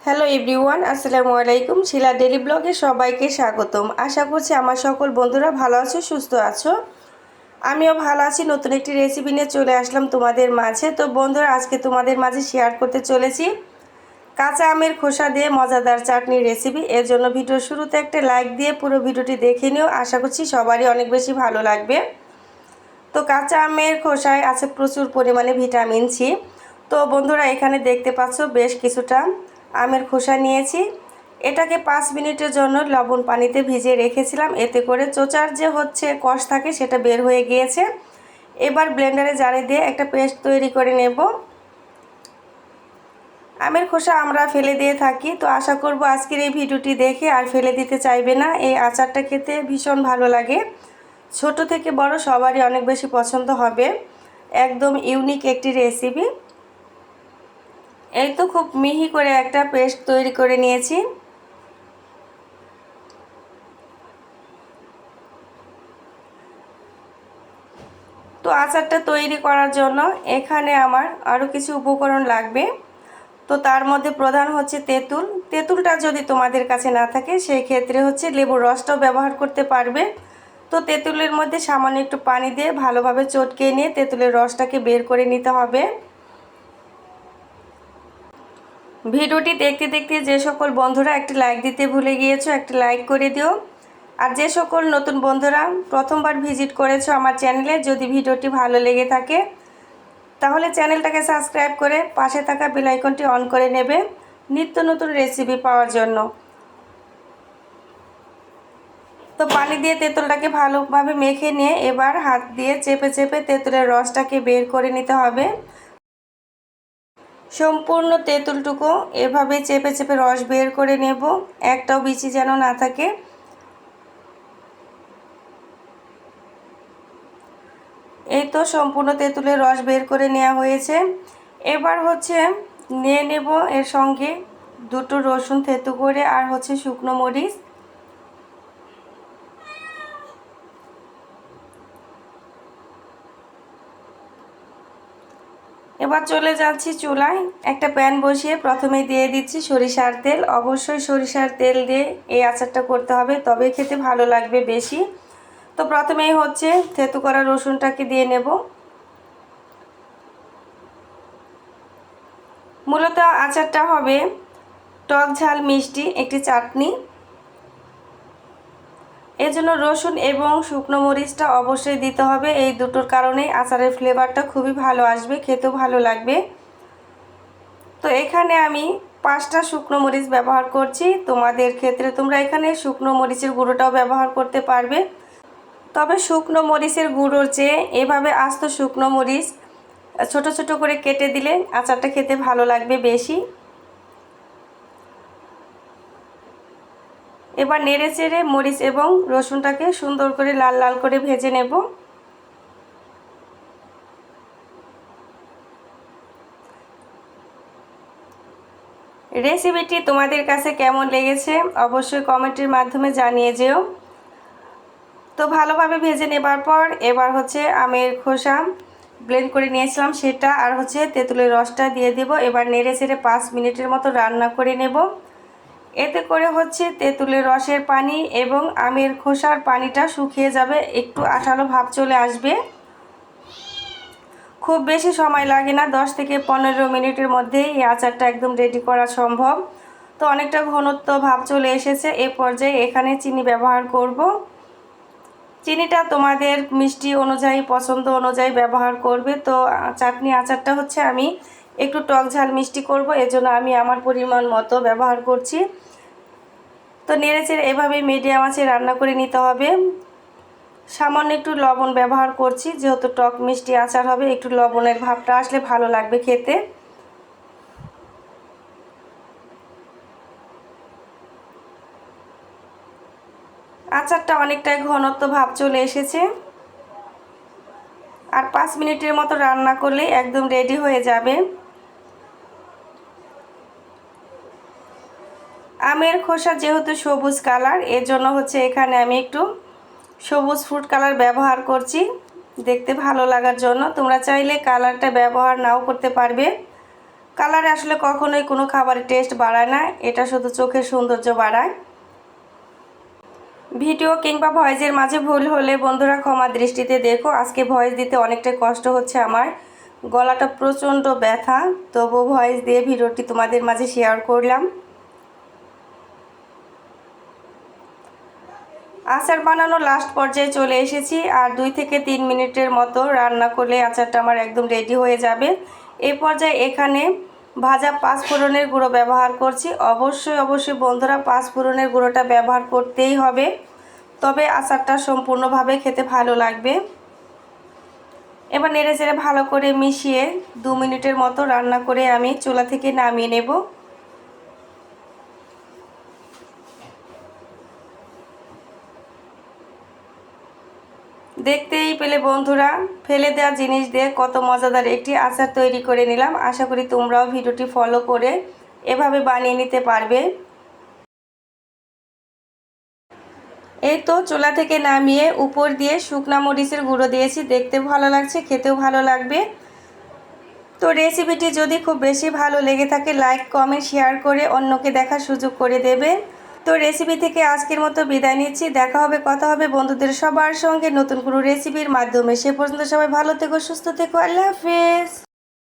Hello everyone, আসসালামু আলাইকুম। শিলা daily ব্লগে সবাইকে স্বাগতম। আশা করছি আমার সকল বন্ধুরা ভালো আছো, সুস্থ আছো। আমিও ভালো আছি। নতুন একটি রেসিপি নিয়ে চলে আসলাম তোমাদের মাঝে। তো বন্ধুরা, আজকে তোমাদের মাঝে শেয়ার করতে চলেছি কাঁচা আমের খোসা দিয়ে মজাদার চাটনির রেসিপি। এর জন্য ভিডিওর শুরুতে একটা লাইক দিয়ে পুরো ভিডিওটি দেখে নিও। আশা করছি সবারই অনেক বেশি ভালো লাগবে। তো কাঁচা আমের খোসায় আছে প্রচুর পরিমাণে ভিটামিন সি। তো বন্ধুরা, এখানে দেখতে পাচ্ছ বেশ কিছুটা আমের খোসা নিয়েছি। এটাকে 5 মিনিটের জন্য লবণ পানিতে ভিজিয়ে রেখেছিলাম। এতে করে চোচার যে কষ থাকে সেটা বের হয়ে গিয়েছে। এবার ব্লেন্ডারে জারে দিয়ে একটা পেস্ট তৈরি করে নেব। আমের খোসা আমরা ফেলে দিয়ে থাকি, তো আশা করব আজকের এই ভিডিওটি দেখে আর ফেলে দিতে চাইবে না। এই আচারটা খেতে ভীষণ ভালো লাগে, ছোট থেকে বড় সবারই অনেক বেশি পছন্দ হবে। একদম ইউনিক একটি রেসিপি। এই তো খুব মিহি করে একটা পেস্ট তৈরি করে নিয়েছি। তো আচারটা তৈরি করার জন্য এখানে আমার আরও কিছু উপকরণ লাগবে। তো তার মধ্যে প্রধান হচ্ছে তেঁতুল। তেঁতুলটা যদি তোমাদের কাছে না থাকে সেই ক্ষেত্রে লেবুর রসটাও ব্যবহার করতে পারবে। তো তেঁতুলের মধ্যে সামান্য একটু পানি দিয়ে ভালোভাবে চটকে নিয়ে তেঁতুলের রসটাকে বের করে নিতে হবে। ভিডিওটি দেখতে দেখতে যে সকল বন্ধুরা একটি লাইক দিতে ভুলে গিয়েছো, একটি লাইক করে দিও। আর যে সকল নতুন বন্ধুরা প্রথমবার ভিজিট করেছো আমার চ্যানেলে, যদি ভিডিওটি ভালো লেগে থাকে তাহলে চ্যানেলটাকে সাবস্ক্রাইব করে পাশে থাকা বেল আইকনটি অন করে নেবে নিত্য নতুন রেসিপি পাওয়ার জন্য। তো পানি দিয়ে তেঁতুলটাকে ভালোভাবে মেখে নিয়ে এবার হাত দিয়ে চেপে চেপে তেঁতুলের রসটাকে বের করে নিতে হবে। সম্পূর্ণ তেঁতুলটুকু এভাবে চেপে চেপে রস বের করে নেব, একটাও বিচি যেন না থাকে। এই তো সম্পূর্ণ তেঁতুলের রস বের করে নেওয়া হয়েছে। এবার নিয়ে নেব এর সঙ্গে দুটো রসুন থেঁতো করে আর শুকনো মরিচ। এবার চলে যাচ্ছি চুলায়, একটা প্যান বসিয়ে প্রথমে দিয়ে দিচ্ছি সরিষার তেল। অবশ্যই সরিষার তেল দিয়ে এই আচারটা করতে হবে, তবে খেতে ভালো লাগবে বেশি। তো প্রথমেই থেঁতো করা রসুনটাকে দিয়ে নেব। মূলত আচারটা হবে টক ঝাল মিষ্টি একটি চাটনি। এজন্য রসুন এবং শুকনো মরিচটা অবশ্যই দিতে হবে। এই দুটোর কারণেই আচারের ফ্লেভারটা খুবই ভালো আসবে, খেতেও ভালো লাগবে। তো এখানে আমি 5টা শুকনো মরিচ ব্যবহার করছি। তোমাদের ক্ষেত্রে তোমরা এখানে শুকনো মরিচের গুঁড়োটাও ব্যবহার করতে পারবে। তবে শুকনো মরিচের গুঁড়োর চেয়ে এভাবে আস্ত শুকনো মরিচ ছোট ছোট করে কেটে দিলে আচারটা খেতে ভালো লাগবে বেশি। এবার নেড়ে চেড়ে মরিচ এবং রসুনটাকে সুন্দর করে লাল লাল করে ভেজে নেব। রেসিপিটি তোমাদের কাছে কেমন লেগেছে অবশ্যই কমেন্টের মাধ্যমে জানিয়ে যেও। তো ভালোভাবে ভেজে নেবার পর এবার আমের খোসা ব্লেন্ড করে নিয়েছিলাম সেটা আর তেঁতুলের রসটা দিয়ে দেব। এবার নেড়ে চেড়ে 5 মিনিটের মতো রান্না করে নেব। এতে করে তেঁতুলের রসের পানি এবং আমের খোসার পানিটা শুকিয়ে যাবে, একটু আঠালো ভাব চলে আসবে। খুব বেশি সময় লাগে না, 10 থেকে 15 মিনিটের মধ্যেই এই আচারটা একদম রেডি করা সম্ভব। তো অনেকটা ঘনত্ব ভাব চলে এসেছে। এই পর্যায়ে এখানে চিনি ব্যবহার করব। চিনিটা তোমাদের মিষ্টি অনুযায়ী পছন্দ অনুযায়ী ব্যবহার করবে। তো চাটনি আচারটা আমি একটু টক ঝাল মিষ্টি করব, এজন্য আমি আমার পরিমাণ মতো ব্যবহার করছি। তো নেড়েচেড়ে এভাবে মিডিয়াম আঁচে রান্না করে নিতে হবে। সামান্য একটু লবণ ব্যবহার করছি, যেহেতু টক মিষ্টি আচার হবে, একটু লবণের ভাবটা আসলে ভালো লাগবে খেতে। আচারটা অনেকটাই ঘনত্ব ভাব চলে এসেছে। আর 5 মিনিটের মতো রান্না করলেই একদম রেডি হয়ে যাবে। আমের খোসা যেহেতু সবুজ কালার, এর জন্য এখানে আমি একটু সবুজ ফুড কালার ব্যবহার করছি দেখতে ভালো লাগার জন্য। তোমরা চাইলে কালারটা ব্যবহার নাও করতে পারবে। কালারে আসলে কখনোই কোনো খাবারের টেস্ট বাড়ায় না, এটা শুধু চোখের সৌন্দর্য বাড়ায়। ভিডিও কিংবা ভয়েসের মাঝে ভুল হলে বন্ধুরা ক্ষমা দৃষ্টিতে দেখো। আজকে ভয়েস দিতে অনেকটাই কষ্ট হচ্ছে, আমার গলাটা প্রচণ্ড ব্যথা, তবু ভয়েস দিয়ে ভিডিওটি তোমাদের মাঝে শেয়ার করলাম। আচার বানানো লাস্ট পর্যায়ে চলে এসেছি, আর 2 থেকে 3 মিনিটের মতো রান্না করলে আচারটা আমার একদম রেডি হয়ে যাবে। এই পর্যায়ে এখানে ভাজা 5 ফোড়নের গুঁড়ো ব্যবহার করছি। অবশ্যই বন্ধুরা 5 ফোড়নের গুঁড়োটা ব্যবহার করতেই হবে, তবে আচারটা সম্পূর্ণভাবে খেতে ভালো লাগবে। এবার নেড়েচেড়ে ভালো করে মিশিয়ে 2 মিনিটের মতো রান্না করে আমি চুলা থেকে নামিয়ে নেব। দেখতেই পেলে বন্ধুরা, ফেলে দেওয়া জিনিস দিয়ে কত মজাদার একটি আচার তৈরি করে নিলাম। আশা করি তোমরাও ভিডিওটি ফলো করে এভাবে বানিয়ে নিতে পারবে। এই তো চুলা থেকে নামিয়ে উপর দিয়ে শুকনা মরিচের গুঁড়ো দিয়েছি, দেখতে ভালো লাগছে, খেতেও ভালো লাগবে। তো রেসিপিটি যদি খুব বেশি ভালো লেগে থাকে লাইক কমেন্ট শেয়ার করে অন্যকে দেখার সুযোগ করে দেবে। তো রেসিপি থেকে আজকের মতো বিদায় নিচ্ছি, দেখা হবে কথা হবে বন্ধুদের সবার সঙ্গে নতুন কোনো রেসিপির মাধ্যমে। সে পর্যন্ত সবাই ভালো থেকো, সুস্থ থেকো, আল্লাহ হাফেজ।